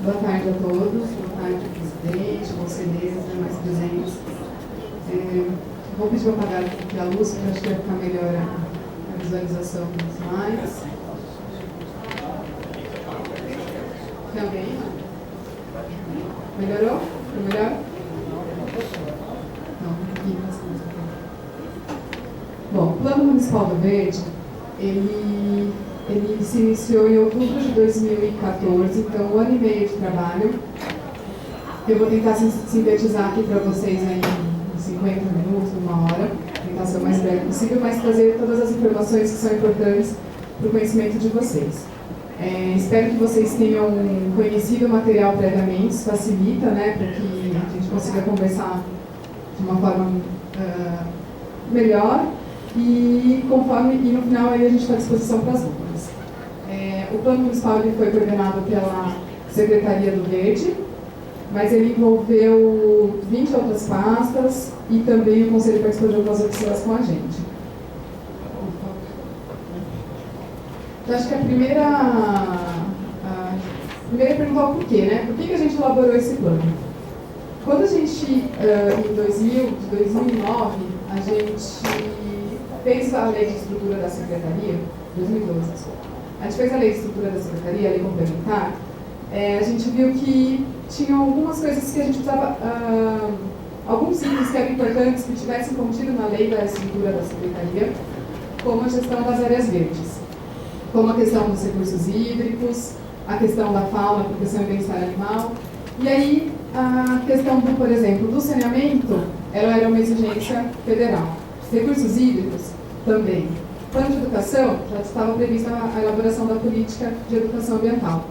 Boa tarde a todos, boa tarde, presidente, conselheiros, demais presentes. Vou pedir para apagar aqui a luz, porque acho que vai ficar melhor a visualização dos slides. Tem alguém? Melhorou? Foi melhor? Não, um pouquinho mais. Bom, o Plano Municipal do Verde, ele se iniciou em outubro de 2014, então 1 ano e meio de trabalho. Eu vou tentar sintetizar aqui para vocês aí em 50 minutos, 1 hora, tentar ser o mais breve possível, mas trazer todas as informações que são importantes para o conhecimento de vocês. Espero que vocês tenham conhecido o material previamente, isso facilita, né, para que a gente consiga conversar de uma forma melhor e no final aí a gente está à disposição para as dúvidas. O Plano Municipal ele foi coordenado pela Secretaria do Verde, mas ele envolveu 20 outras pastas e também o Conselho participou de algumas oficinas com a gente. Então, acho que a primeira pergunta é o porquê, né? Por que a gente elaborou esse plano? Quando a gente, em 2009, a gente fez a Lei de Estrutura da Secretaria, 2012, desculpa. A gente fez a Lei de Estrutura da Secretaria, a Lei Complementar, a gente viu que tinha algumas coisas que a gente precisava, alguns itens que eram importantes que tivessem contido na Lei da Estrutura da Secretaria, como a gestão das áreas verdes, como a questão dos recursos hídricos, a questão da fauna, proteção e bem-estar animal. E aí, a questão, por exemplo, do saneamento, ela era uma exigência federal. Recursos hídricos, também. Plano de educação, já estava prevista a elaboração da política de educação ambiental.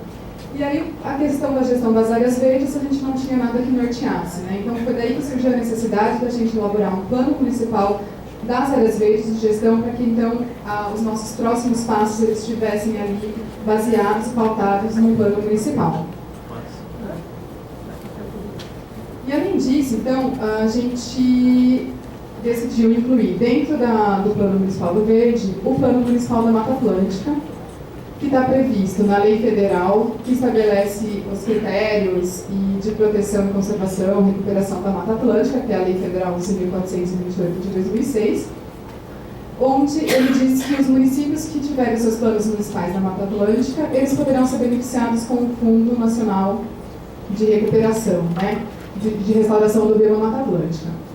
E aí, a questão da gestão das áreas verdes, a gente não tinha nada que norteasse, né? Então, foi daí que surgiu a necessidade da gente elaborar um plano municipal das áreas verdes de gestão, para que, então, os nossos próximos passos eles estivessem ali baseados, pautados no plano municipal. E, além disso, então, a gente decidiu incluir dentro do Plano Municipal do Verde o Plano Municipal da Mata Atlântica, que está previsto na Lei Federal, que estabelece os critérios de proteção e conservação e recuperação da Mata Atlântica, que é a Lei Federal 11.428 de 2006, onde ele diz que os municípios que tiverem seus planos municipais na Mata Atlântica, eles poderão ser beneficiados com o Fundo Nacional de Recuperação, né, de restauração do bioma Mata Atlântica.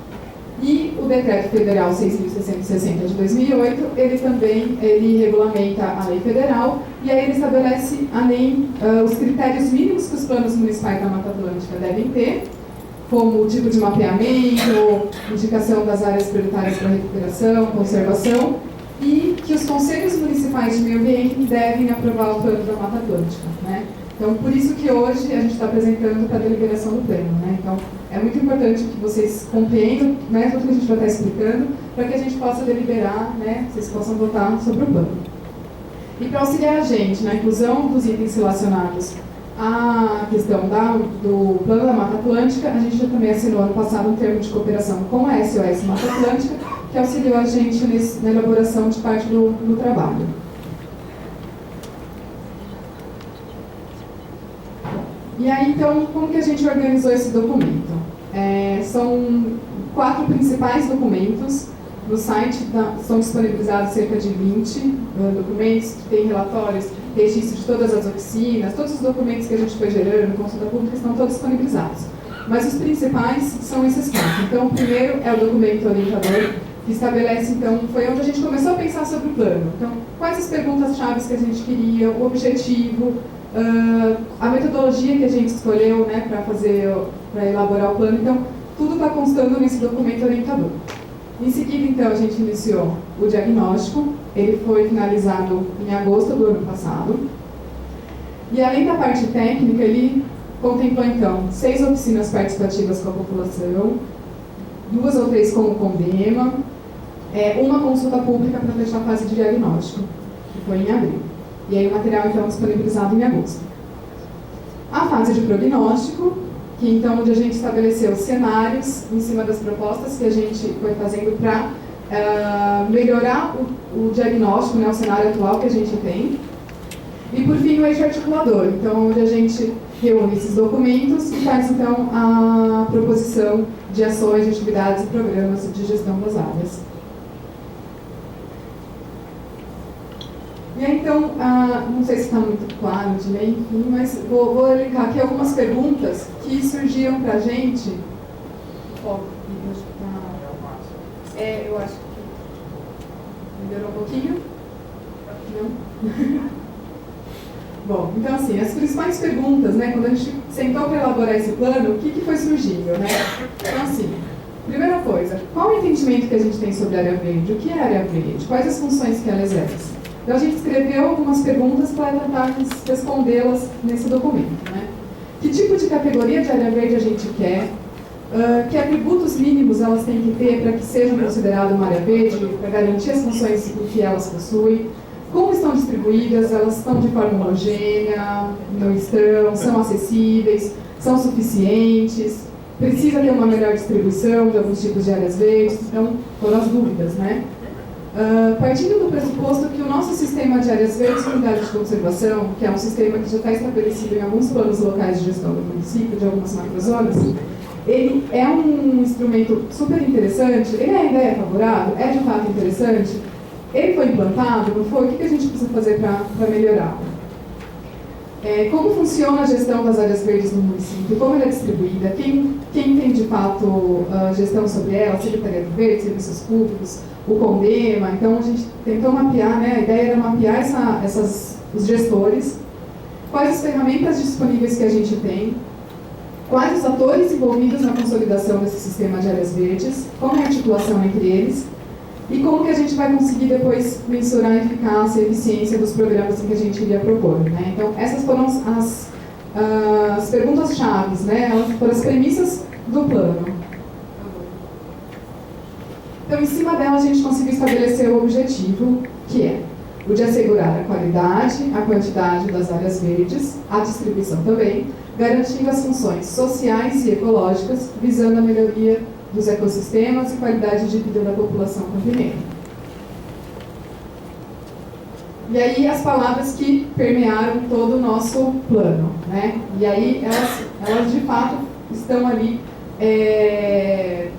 E o Decreto Federal 6.660 de 2008, ele também regulamenta a lei federal e aí ele estabelece, além, os critérios mínimos que os planos municipais da Mata Atlântica devem ter, como o tipo de mapeamento, indicação das áreas prioritárias para recuperação, conservação, e que os conselhos municipais de meio ambiente devem aprovar o plano da Mata Atlântica, né? Então, por isso que hoje a gente está apresentando para a deliberação do plano, né? Então, é muito importante que vocês compreendam, né, tudo que a gente vai estar explicando, para que a gente possa deliberar, né, vocês possam votar sobre o plano. E para auxiliar a gente na inclusão dos itens relacionados à questão do Plano da Mata Atlântica, a gente já também assinou ano passado um termo de cooperação com a SOS Mata Atlântica, que auxiliou a gente na elaboração de parte do trabalho. E aí, então, como que a gente organizou esse documento? São 4 principais documentos. No site são disponibilizados cerca de 20 documentos, que tem relatórios, registro de todas as oficinas, todos os documentos que a gente foi gerando, consulta pública, estão todos disponibilizados. Mas os principais são esses 4. Então, o primeiro é o documento orientador, que estabelece, então, foi onde a gente começou a pensar sobre o plano. Então, quais as perguntas-chave que a gente queria, o objetivo, a metodologia que a gente escolheu, né, para elaborar o plano. Então, tudo está constando nesse documento orientador. Em seguida, então, a gente iniciou o diagnóstico. Ele foi finalizado em agosto do ano passado. E, além da parte técnica, ele contemplou, então, 6 oficinas participativas com a população, 2 ou 3 com o CONDEMA, uma consulta pública para fechar a fase de diagnóstico, que foi em abril. E aí o material, então, disponibilizado em agosto. A fase de prognóstico, que então onde a gente estabeleceu cenários em cima das propostas que a gente foi fazendo para melhorar o diagnóstico, né, o cenário atual que a gente tem. E, por fim, o eixo articulador, então onde a gente reúne esses documentos e faz, então, a proposição de ações, de atividades e programas de gestão das áreas. E aí, então, não sei se está muito claro de ler, enfim, mas vou elencar aqui algumas perguntas que surgiram para a gente. Eu acho que melhorou um pouquinho. Não? Bom, então assim, as principais perguntas, né, quando a gente sentou para elaborar esse plano, o que foi surgindo, né? Então assim, primeira coisa, qual o entendimento que a gente tem sobre a área verde? O que é a área verde? Quais as funções que ela exerce? Então a gente escreveu algumas perguntas para tentar respondê-las nesse documento, né? Que tipo de categoria de área verde a gente quer? Que atributos mínimos elas têm que ter para que sejam consideradas uma área verde, para garantir as funções que elas possuem? Como estão distribuídas? Elas estão de forma homogênea? Não estão? São acessíveis? São suficientes? Precisa ter uma melhor distribuição de alguns tipos de áreas verdes? Então, foram as dúvidas, né? Partindo do pressuposto que o nosso sistema de áreas verdes e unidade de conservação, que é um sistema que já está estabelecido em alguns planos locais de gestão do município, de algumas macrozonas, ele é um instrumento super interessante, ele ainda é favorável, é de fato interessante, ele foi implantado, não foi? O que a gente precisa fazer para melhorá-lo? Como funciona a gestão das áreas verdes no município? Como ela é distribuída? Quem tem de fato gestão sobre ela? A Secretaria do Verde, Serviços Públicos, o CONDEMA? Então a gente tentou mapear, né? A ideia era mapear os gestores, quais as ferramentas disponíveis que a gente tem, quais os atores envolvidos na consolidação desse sistema de áreas verdes, como é a articulação entre eles, e como que a gente vai conseguir depois mensurar a eficácia e eficiência dos programas que a gente iria propor, né? Então, essas foram as perguntas-chave, né? Elas foram as premissas do plano. Então, em cima dela, a gente conseguiu estabelecer o objetivo, que é o de assegurar a qualidade, a quantidade das áreas verdes, a distribuição também, garantindo as funções sociais e ecológicas, visando a melhoria dos ecossistemas e qualidade de vida da população campineira. E aí as palavras que permearam todo o nosso plano, né? E aí elas de fato estão ali,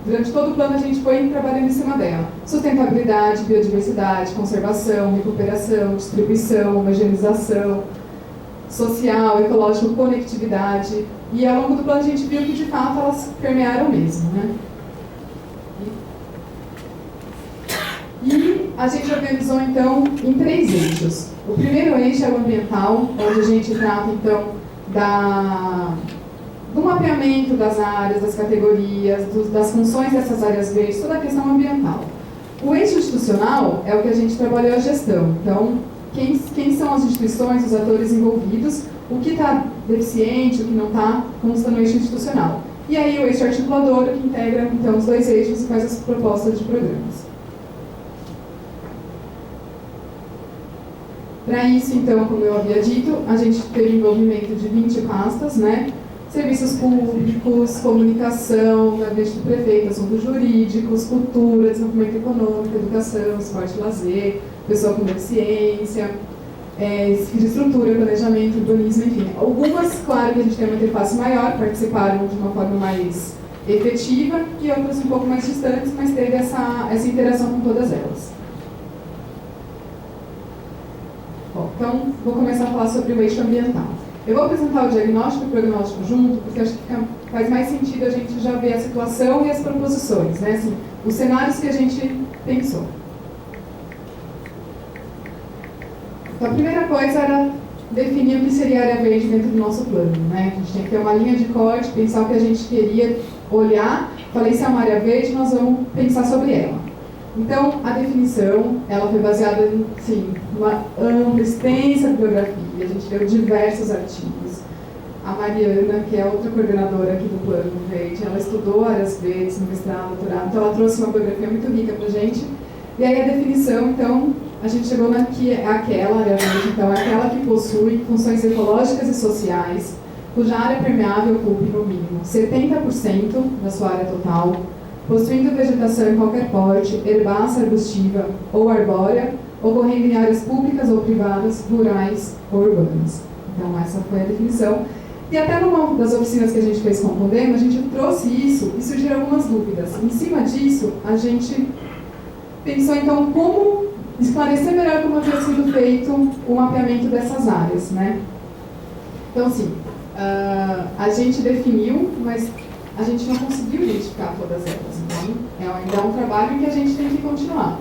durante todo o plano a gente foi trabalhando em cima dela. Sustentabilidade, biodiversidade, conservação, recuperação, distribuição, homogeneização, social, ecológico, conectividade. E ao longo do plano a gente viu que de fato elas permearam mesmo, né? E a gente organizou, então, em 3 eixos. O primeiro eixo é o ambiental, onde a gente trata, então, do mapeamento das áreas, das categorias, das funções dessas áreas verdes, toda a questão ambiental. O eixo institucional é o que a gente trabalhou a gestão. Então, quem são as instituições, os atores envolvidos, o que está deficiente, o que não está, consta no eixo institucional. E aí o eixo articulador, que integra, então, os 2 eixos e faz as propostas de programas. Para isso, então, como eu havia dito, a gente teve envolvimento de 20 pastas, né? Serviços públicos, comunicação, gabinete do prefeito, assuntos jurídicos, cultura, desenvolvimento econômico, educação, esporte e lazer, pessoa com deficiência, infraestrutura, planejamento, urbanismo, enfim. Algumas, claro que a gente tem uma interface maior, participaram de uma forma mais efetiva, e outras um pouco mais distantes, mas teve essa interação com todas elas. Bom, então, vou começar a falar sobre o eixo ambiental. Eu vou apresentar o diagnóstico e o prognóstico junto, porque acho que faz mais sentido a gente já ver a situação e as proposições, né? Assim, os cenários que a gente pensou. Então, a primeira coisa era definir o que seria a área verde dentro do nosso plano, né? A gente tem que ter uma linha de corte, pensar o que a gente queria olhar. Falei, se é uma área verde, nós vamos pensar sobre ela. Então, a definição, ela foi baseada em, sim, uma ampla, extensa bibliografia. A gente leu diversos artigos. A Mariana, que é outra coordenadora aqui do Plano Verde, ela estudou áreas verdes no mestrado, doutorado, então ela trouxe uma bibliografia muito rica para a gente. E aí a definição, então, a gente chegou aquela área verde, então, é aquela que possui funções ecológicas e sociais, cuja área permeável ocupe, no mínimo, 70% da sua área total, possuindo vegetação em qualquer porte, herbácea, arbustiva ou arbórea, ocorrendo em áreas públicas ou privadas, rurais ou urbanas. Então, essa foi a definição. E até numa das oficinas que a gente fez com o Podemos, a gente trouxe isso e surgiram algumas dúvidas. Em cima disso, a gente pensou, então, como esclarecer melhor como havia sido feito o mapeamento dessas áreas, né? Então, assim, a gente definiu, mas a gente não conseguiu identificar todas elas. Então, ainda é um trabalho que a gente tem que continuar.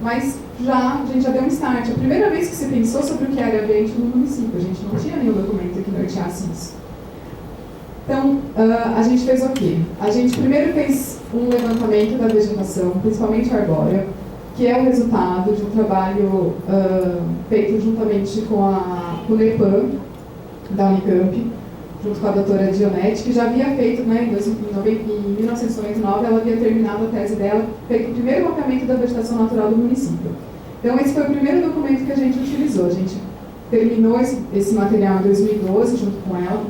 Mas a gente já deu um start. A primeira vez que você pensou sobre o que era área verde no município, a gente não tinha nenhum documento que norteasse isso. Então, a gente fez o quê? A gente primeiro fez um levantamento da vegetação, principalmente arbórea, que é o resultado de um trabalho feito juntamente com o NEPAM, da Unicamp, junto com a doutora Dionete, que já havia feito, né, em 1999, ela havia terminado a tese dela, feito o primeiro mapeamento da vegetação natural do município. Então, esse foi o primeiro documento que a gente utilizou. A gente terminou esse material em 2012, junto com ela,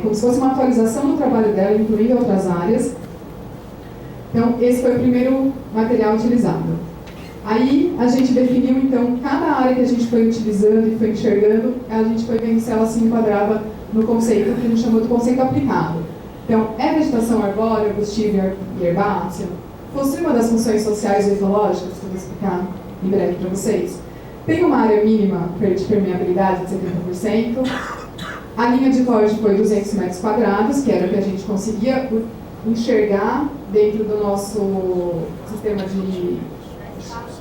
como se fosse uma atualização do trabalho dela, incluindo outras áreas. Então, esse foi o primeiro material utilizado. Aí, a gente definiu, então, cada área que a gente foi utilizando e foi enxergando, a gente foi vendo se ela se enquadrava no conceito que a gente chamou de conceito aplicado. Então, é vegetação arbórea, arbustiva e herbácea? Possui uma das funções sociais ou ecológicas, que eu vou explicar em breve para vocês. Tem uma área mínima de permeabilidade de 70%. A linha de corte foi 200 metros quadrados, que era o que a gente conseguia enxergar dentro do nosso sistema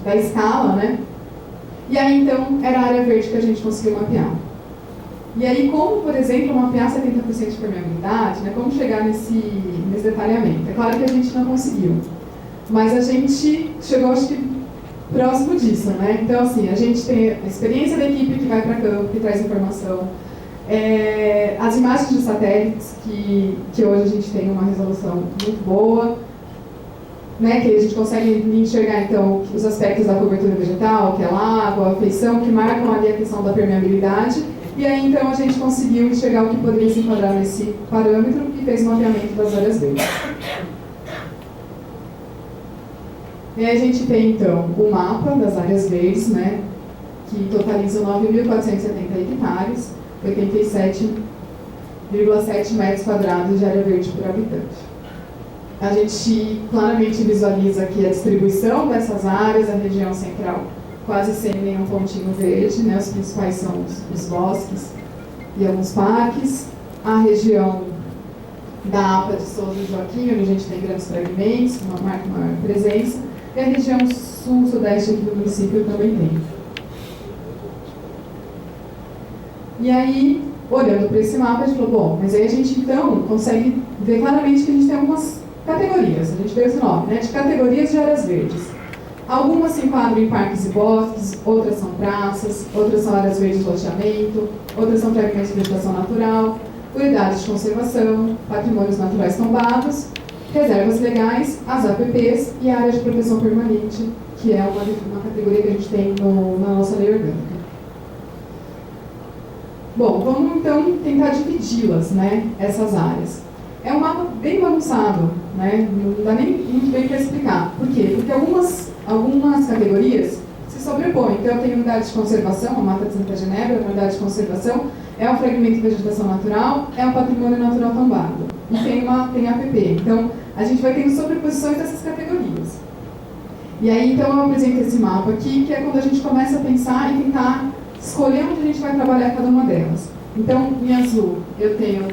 da escala, né? E aí, então, era a área verde que a gente conseguiu mapear. E aí, como, por exemplo, mapear 70% de permeabilidade, né? Como chegar nesse detalhamento? É claro que a gente não conseguiu, mas a gente chegou, acho que, próximo disso, né? Então, assim, a gente tem a experiência da equipe que vai para campo, que traz informação, as imagens de satélites, que hoje a gente tem uma resolução muito boa, né, que a gente consegue enxergar, então, os aspectos da cobertura vegetal, que é a água, a feição, que marcam ali a questão da permeabilidade. E aí, então, a gente conseguiu enxergar o que poderia se enquadrar nesse parâmetro e fez o mapeamento das áreas verdes. E aí a gente tem, então, o mapa das áreas verdes, né, que totalizam 9.470 hectares, 87,7 metros quadrados de área verde por habitante. A gente claramente visualiza aqui a distribuição dessas áreas, a região central quase sem nenhum pontinho verde, né? Os principais são os bosques e alguns parques. A região da APA de Souza e Joaquim, onde a gente tem grandes fragmentos, uma maior presença. E a região sul-sudeste aqui do município também tem. E aí, olhando para esse mapa, a gente falou, bom, mas aí a gente então consegue ver claramente que a gente tem algumas categorias, a gente deu esse nome, né, de categorias de áreas verdes. Algumas se enquadram em parques e bosques, outras são praças, outras são áreas verdes de loteamento, outras são fragmentos de vegetação natural, unidades de conservação, patrimônios naturais tombados, reservas legais, as APPs e a área de proteção permanente, que é uma categoria que a gente tem na nossa lei orgânica. Bom, vamos então tentar dividi-las, né, essas áreas. É um mapa bem bagunçado, né? Não dá nem muito bem para explicar. Por quê? Porque algumas categorias se sobrepõem. Então, eu tenho unidade de conservação, a Mata de Santa Genebra, a unidade de conservação, é um fragmento de vegetação natural, é um patrimônio natural tombado. E tem APP. Então, a gente vai tendo sobreposições dessas categorias. E aí, então, eu apresento esse mapa aqui, que é quando a gente começa a pensar e tentar escolher onde a gente vai trabalhar cada uma delas. Então, em azul, eu tenho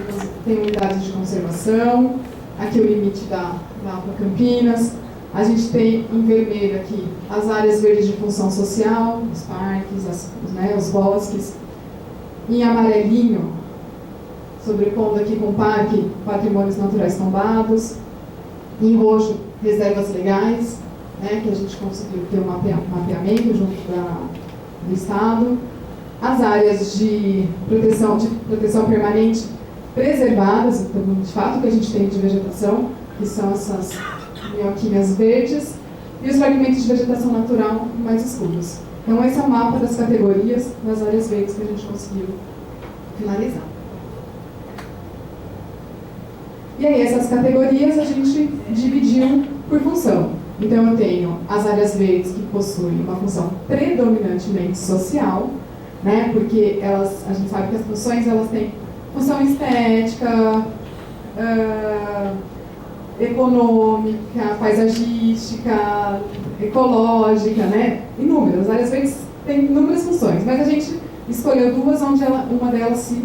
unidades de conservação, aqui o limite da APA Campinas. A gente tem em vermelho aqui as áreas verdes de função social, os parques, os bosques. Em amarelinho, sobrepondo aqui com o parque, patrimônios naturais tombados. Em roxo, reservas legais, né, que a gente conseguiu ter um mapeamento junto do Estado. As áreas de proteção permanente preservadas, então, de fato, que a gente tem de vegetação, que são essas minhoquinhas verdes, e os fragmentos de vegetação natural mais escuros. Então, esse é o mapa das categorias das áreas verdes que a gente conseguiu finalizar. E aí, essas categorias a gente dividiu por função. Então, eu tenho as áreas verdes que possuem uma função predominantemente social, né, porque a gente sabe que as funções elas têm função estética, econômica, paisagística, ecológica, né? Inúmeras. As áreas verdes têm inúmeras funções, mas a gente escolheu duas onde uma delas se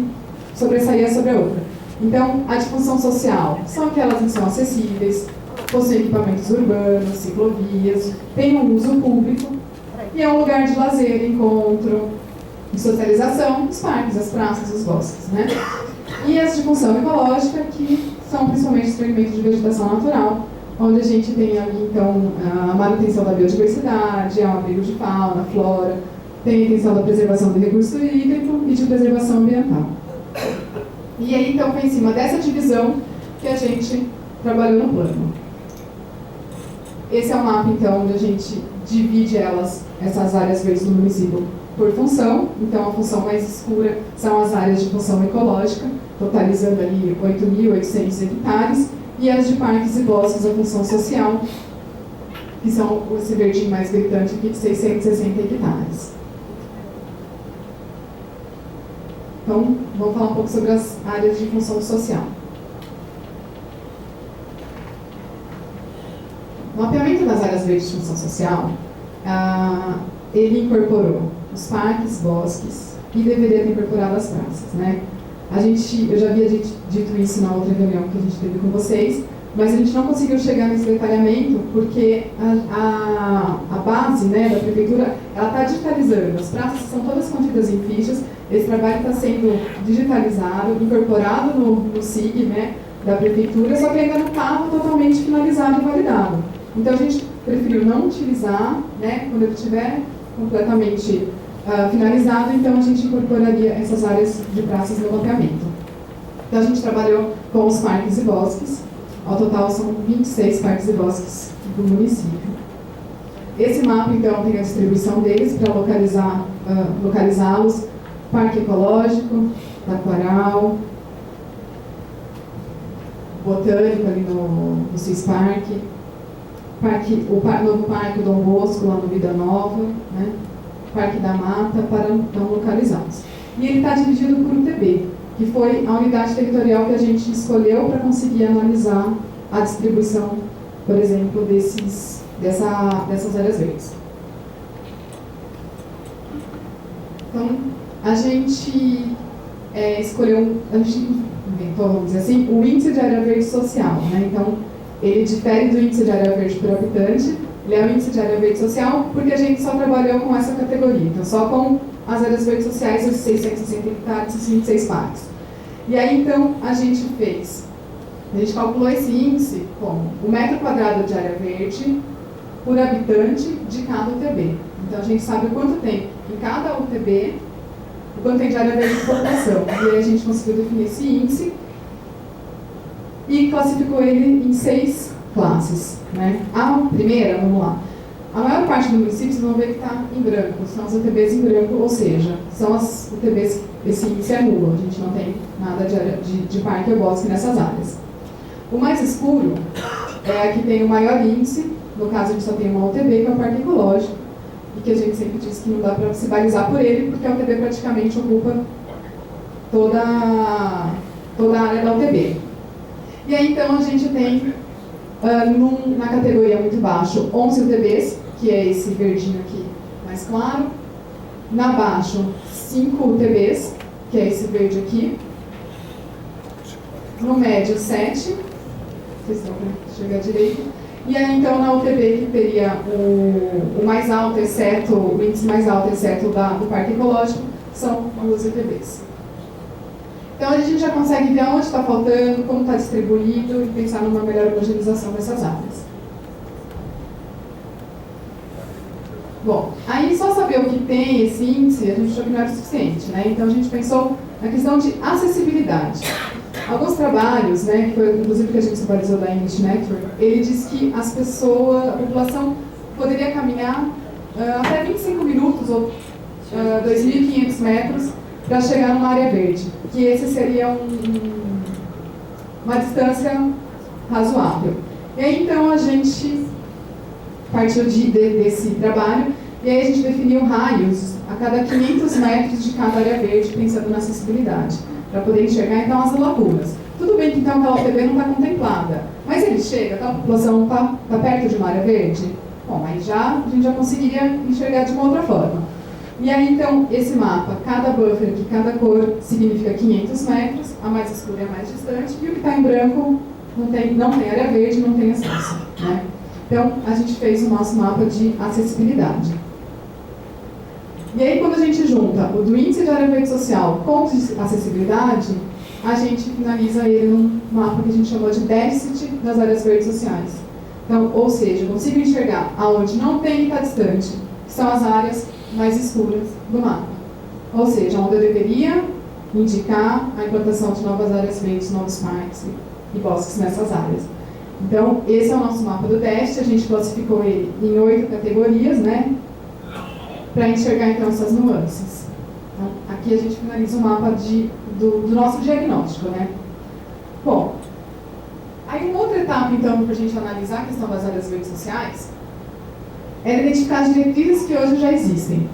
sobressaía sobre a outra. Então, a de função social são aquelas que são acessíveis, possuem equipamentos urbanos, ciclovias, têm um uso público e é um lugar de lazer, encontro e socialização, os parques, as praças, os bosques, né? E as de função ecológica, que são principalmente experimentos de vegetação natural, onde a gente tem ali, então, a manutenção da biodiversidade, o abrigo de fauna, flora, tem a intenção da preservação do recurso hídrico e de preservação ambiental. E aí, então, foi em cima dessa divisão que a gente trabalhou no plano. Esse é o mapa, então, onde a gente divide essas áreas verdes do município por função. Então, a função mais escura são as áreas de função ecológica, totalizando ali 8.800 hectares, e as de parques e bosques, a função social, que são esse verdinho mais gritante aqui, de 660 hectares. Então, vamos falar um pouco sobre as áreas de função social. O mapeamento das áreas verdes de função social, ele incorporou os parques, bosques, e deveria ter incorporado as praças, né? Eu já havia dito isso na outra reunião que a gente teve com vocês, mas a gente não conseguiu chegar nesse detalhamento porque a base, né, da prefeitura, ela está digitalizando. As praças são todas contidas em fichas, esse trabalho está sendo digitalizado, incorporado no SIG, né, da prefeitura, só que ainda não estava totalmente finalizado e validado. Então a gente preferiu não utilizar, né, quando ele estiver completamente finalizado, então a gente incorporaria essas áreas de praças no mapeamento. Então a gente trabalhou com os parques e bosques, ao total são 26 parques e bosques do município. Esse mapa, então, tem a distribuição deles para localizá-los: Parque Ecológico, Taquaral, Botânico ali no Cispark, o novo Parque Dom Bosco, lá no Vida Nova, né? Parque da Mata, para então localizá-los. E ele está dividido por UTB, que foi a unidade territorial que a gente escolheu para conseguir analisar a distribuição, por exemplo, dessas áreas verdes. Então, a gente a gente inventou, vamos dizer assim, o índice de área verde social, né? Então, ele difere do índice de área verde por habitante. Ele é o índice de área verde social porque a gente só trabalhou com essa categoria, então só com as áreas verdes sociais, os 660 hectares, os 26 parques. E aí, então, a gente calculou esse índice como o metro quadrado de área verde por habitante de cada UTB. Então, a gente sabe quanto tem em cada UTB, o quanto tem de área verde de população. E aí a gente conseguiu definir esse índice e classificou ele em 6 classes, né? A primeira, vamos lá. A maior parte do município, vocês vão ver que está em branco, são as UTBs em branco, ou seja, são as UTBs, esse índice é nulo, a gente não tem nada de parque ou bosque nessas áreas. O mais escuro é a que tem o maior índice, no caso a gente só tem uma UTB, que é o Parque Ecológico, e que a gente sempre diz que não dá para se balizar por ele, porque a UTB praticamente ocupa toda a área da UTB. E aí, então, a gente tem, na categoria muito baixo, 11 UTBs, que é esse verdinho aqui mais claro. Na baixo, 5 UTBs, que é esse verde aqui. No médio, 7. Vocês estão para chegar direito. E aí, então, na UTB, que teria o mais alto, exceto, o índice mais alto, exceto do Parque Ecológico, são 2 UTBs. Então, a gente já consegue ver onde está faltando, como está distribuído e pensar numa melhor homogeneização dessas áreas. Bom, aí só saber o que tem esse índice, a gente achou que não era o suficiente, né? Então, a gente pensou na questão de acessibilidade. Alguns trabalhos, né, que foi inclusive que a gente supervisou da English Network, ele diz que a população poderia caminhar até 25 minutos ou 2.500 metros para chegar numa área verde, que esse seria uma distância razoável. E aí, então, a gente partiu desse trabalho, e aí a gente definiu raios a cada 500 metros de cada área verde, pensando na acessibilidade. para poder enxergar então as lacunas. Tudo bem que então aquela UTB não está contemplada, mas ele chega, então a população está perto de uma área verde? Bom, aí a gente já conseguiria enxergar de uma outra forma. E aí então, esse mapa, cada buffer de cada cor significa 500 metros, a mais escura é a mais distante, e o que está em branco não tem área verde, não tem acesso. Né? Então, a gente fez o nosso mapa de acessibilidade. E aí, quando a gente junta o do índice de área verde social com o de acessibilidade, a gente finaliza ele num mapa que a gente chamou de déficit das áreas verdes sociais. Então, ou seja, eu consigo enxergar aonde não tem e está distante, que são as áreas mais escuras do mapa. Ou seja, onde eu deveria indicar a implantação de novas áreas verdes, novos parques e bosques nessas áreas. Então, esse é o nosso mapa do déficit, a gente classificou ele em 8 categorias, né? Para enxergar, então, essas nuances. Então, aqui a gente finaliza o mapa do nosso diagnóstico, né? Bom, aí uma outra etapa, então, para a gente analisar a questão das áreas verdes sociais é identificar as diretrizes que hoje já existem.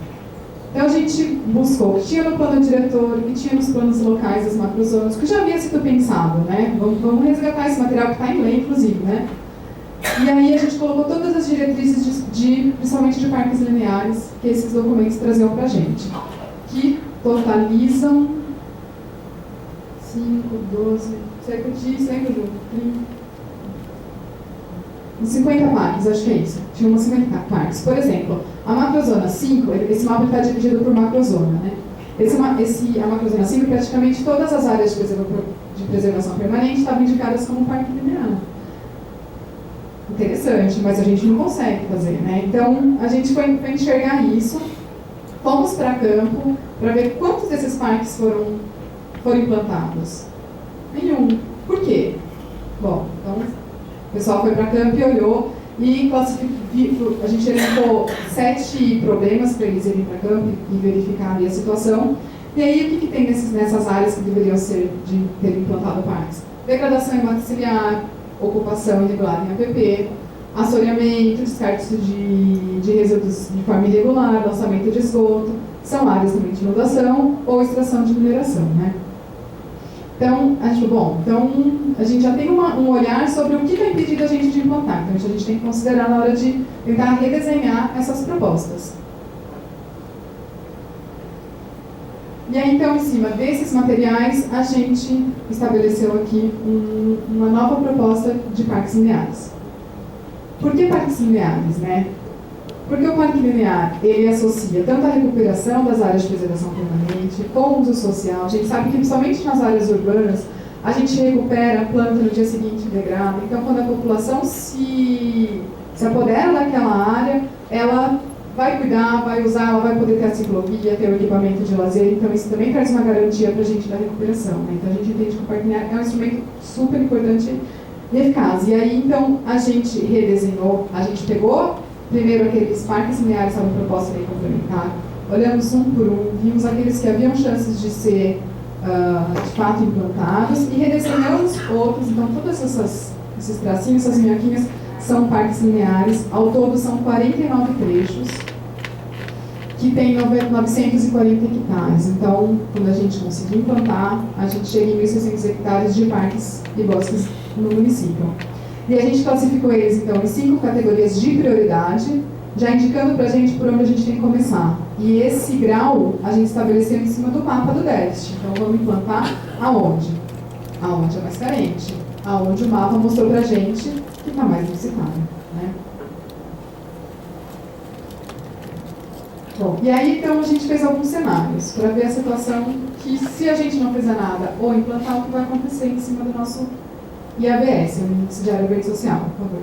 Então, a gente buscou o que tinha no plano diretor, o que tinha nos planos locais das macrozonas, o que já havia sido pensado, né? Vamos resgatar esse material que está em lei, inclusive, né? E aí a gente colocou todas as diretrizes, principalmente de parques lineares, que esses documentos traziam para a gente, que totalizam 5, 12, cerca de 50 parques, acho que é isso. Tinha umas 50 parques. Por exemplo, a macrozona 5, esse mapa está dividido por macrozona, né? A macrozona 5, praticamente todas as áreas de preservação permanente estavam indicadas como parque linear. Interessante, mas a gente não consegue fazer, né? Então, a gente foi enxergar isso, fomos para campo, para ver quantos desses parques foram implantados. Nenhum. Por quê? Bom, então, o pessoal foi para campo e olhou e a gente elencou 7 problemas para eles irem para campo e verificar ali a situação. E aí, o que tem nessas áreas que deveriam ser de ter implantado parques? Degradação hematiciliar, ocupação irregular em APP, assoreamento, descarte de resíduos de forma irregular, lançamento de esgoto, são áreas também de inundação ou extração de mineração, né? Então, a gente já tem um olhar sobre o que está impedindo a gente de implantar. Então, a gente tem que considerar na hora de tentar redesenhar essas propostas. E aí, então, em cima desses materiais, a gente estabeleceu aqui uma nova proposta de parques lineares. Por que parques lineares, né? Porque o parque linear, ele associa tanto a recuperação das áreas de preservação permanente, com o uso social. A gente sabe que, principalmente nas áreas urbanas, a gente recupera a planta no dia seguinte e degrada. Então, quando a população se apodera daquela área, ela vai cuidar, vai usar, ela vai poder ter a ciclovia, ter o equipamento de lazer. Então, isso também traz uma garantia para a gente da recuperação, né? Então, a gente entende que o parque linear é um instrumento super importante e eficaz. E aí, então, a gente redesenhou, a gente pegou primeiro aqueles parques lineares que estavam propostos em complementar, olhamos um por um, vimos aqueles que haviam chances de ser de fato implantados e redesenhamos outros. Então, todos esses tracinhos, essas minhoquinhas, são parques lineares. Ao todo, são 49 trechos, que tem 940 hectares. Então, quando a gente conseguir implantar, a gente chega em 1.600 hectares de parques e bosques no município. E a gente classificou eles, então, em 5 categorias de prioridade, já indicando para a gente por onde a gente tem que começar. E esse grau a gente estabeleceu em cima do mapa do déficit. Então, vamos implantar aonde? Aonde é mais carente. Aonde o mapa mostrou para a gente que está mais necessitário, né? Bom, e aí, então, a gente fez alguns cenários para ver a situação que, se a gente não fizer nada ou implantar, o que vai acontecer em cima do nosso IAVS, o Índice de Área Verde Social, por favor.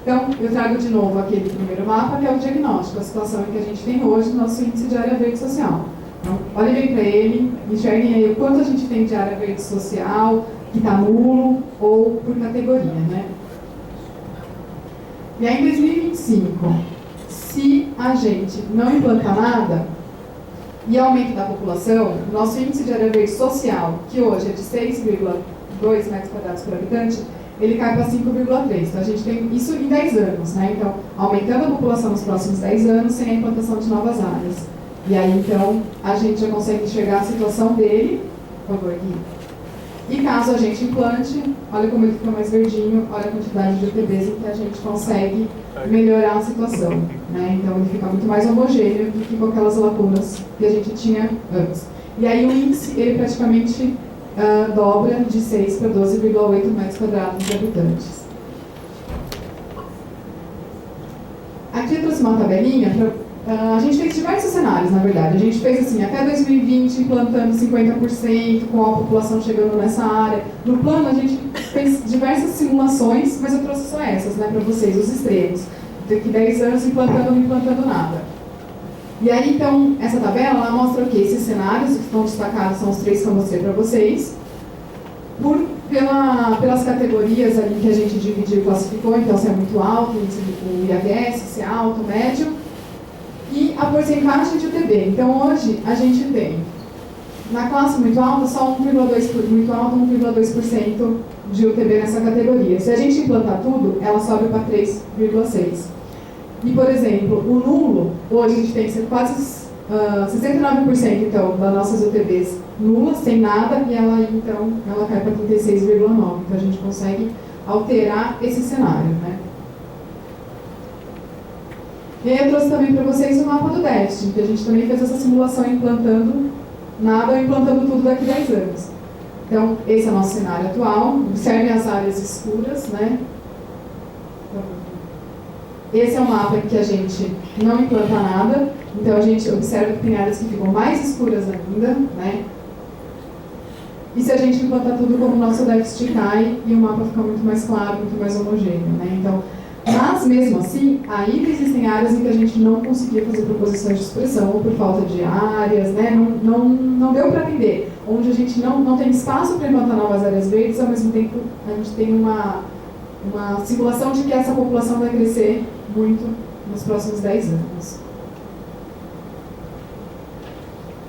Então, eu trago de novo aquele primeiro mapa, que é o diagnóstico, a situação que a gente tem hoje no nosso Índice de Área Verde Social. Então, olhem bem para ele, enxerguem aí o quanto a gente tem de área verde social, que está nulo, ou por categoria, né? E aí, em 2025, se a gente não implantar nada, e aumento da população, nosso índice de área verde social, que hoje é de 6,2 metros quadrados por habitante, ele cai para 5,3. Então, a gente tem isso em 10 anos, né? Então, aumentando a população nos próximos 10 anos, sem a implantação de novas áreas. E aí, então, a gente já consegue enxergar a situação dele Por favor, Gui. E caso a gente implante, olha como ele fica mais verdinho, olha a quantidade de UTBs em que a gente consegue melhorar a situação, né? Então ele fica muito mais homogêneo do que com aquelas lacunas que a gente tinha antes. E aí o índice, ele praticamente dobra de 6 para 12,8 metros quadrados de habitantes. Aqui eu trouxe uma tabelinha a gente fez diversos cenários, na verdade. A gente fez assim, até 2020 implantando 50%, com a população chegando nessa área. No plano a gente fez diversas simulações, mas eu trouxe só essas, né, para vocês, os extremos. Daqui 10 anos implantando ou não implantando nada. E aí, então, essa tabela, ela mostra o quê? Esses cenários que estão destacados são os 3 que eu mostrei para vocês. Pelas categorias ali que a gente dividiu e classificou, então se é muito alto, o IHS, se é alto, médio, e a porcentagem de UTB. Então hoje a gente tem, na classe muito alta, só 1,2% de UTB nessa categoria. Se a gente implantar tudo, ela sobe para 3,6%. E, por exemplo, o nulo, hoje a gente tem quase 69% então, das nossas UTBs nulas, sem nada, e ela cai para 36,9%. Então a gente consegue alterar esse cenário, né? E aí eu trouxe também para vocês o mapa do déficit, que a gente também fez essa simulação implantando nada ou implantando tudo daqui a 10 anos. Então, esse é o nosso cenário atual. Observem as áreas escuras, né? Esse é o mapa em que a gente não implanta nada. Então, a gente observa que tem áreas que ficam mais escuras ainda, né? E se a gente implantar tudo, como o nosso déficit cai e o mapa fica muito mais claro, muito mais homogêneo, né? Então, mas, mesmo assim, ainda existem áreas em que a gente não conseguia fazer proposições de expressão, ou por falta de áreas, né? Não deu para atender. Onde a gente não tem espaço para implantar novas áreas verdes, ao mesmo tempo a gente tem uma simulação de que essa população vai crescer muito nos próximos 10 anos.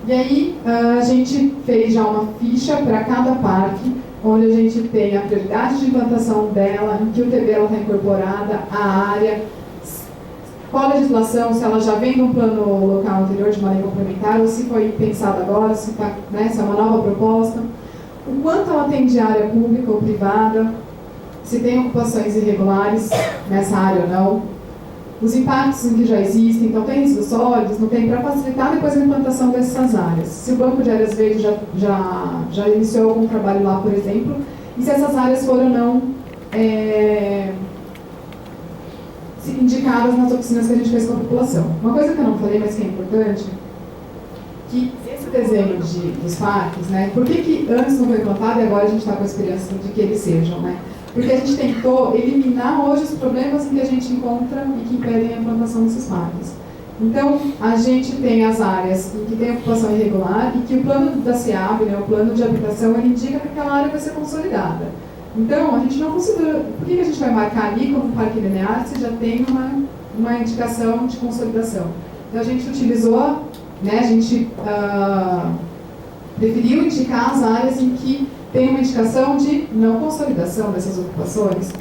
E aí, a gente fez já uma ficha para cada parque, onde a gente tem a prioridade de implantação dela, em que o UTB está incorporada, a área, qual a legislação, se ela já vem de um plano local anterior de uma lei complementar, ou se foi pensada agora, se é uma nova proposta, o quanto ela tem de área pública ou privada, se tem ocupações irregulares nessa área ou não, os impactos em que já existem, então tem resíduos sólidos, não tem, para facilitar depois a implantação dessas áreas. Se o Banco de Áreas Verdes já iniciou algum trabalho lá, por exemplo, e se essas áreas foram ou não indicadas nas oficinas que a gente fez com a população. Uma coisa que eu não falei, mas que é importante, que esse desenho dos parques, né, por que antes não foi implantado e agora a gente está com a esperança de que eles sejam, né? Porque a gente tentou eliminar hoje os problemas que a gente encontra e que impedem a implantação desses parques. Então, a gente tem as áreas em que tem ocupação irregular e que o plano da SEAB, né, o plano de habitação, ele indica que aquela área vai ser consolidada. Então, a gente não considera... Por que a gente vai marcar ali como parque linear se já tem uma indicação de consolidação? Então, a gente utilizou, né, a gente preferiu indicar as áreas em que tem uma indicação de não consolidação dessas ocupações.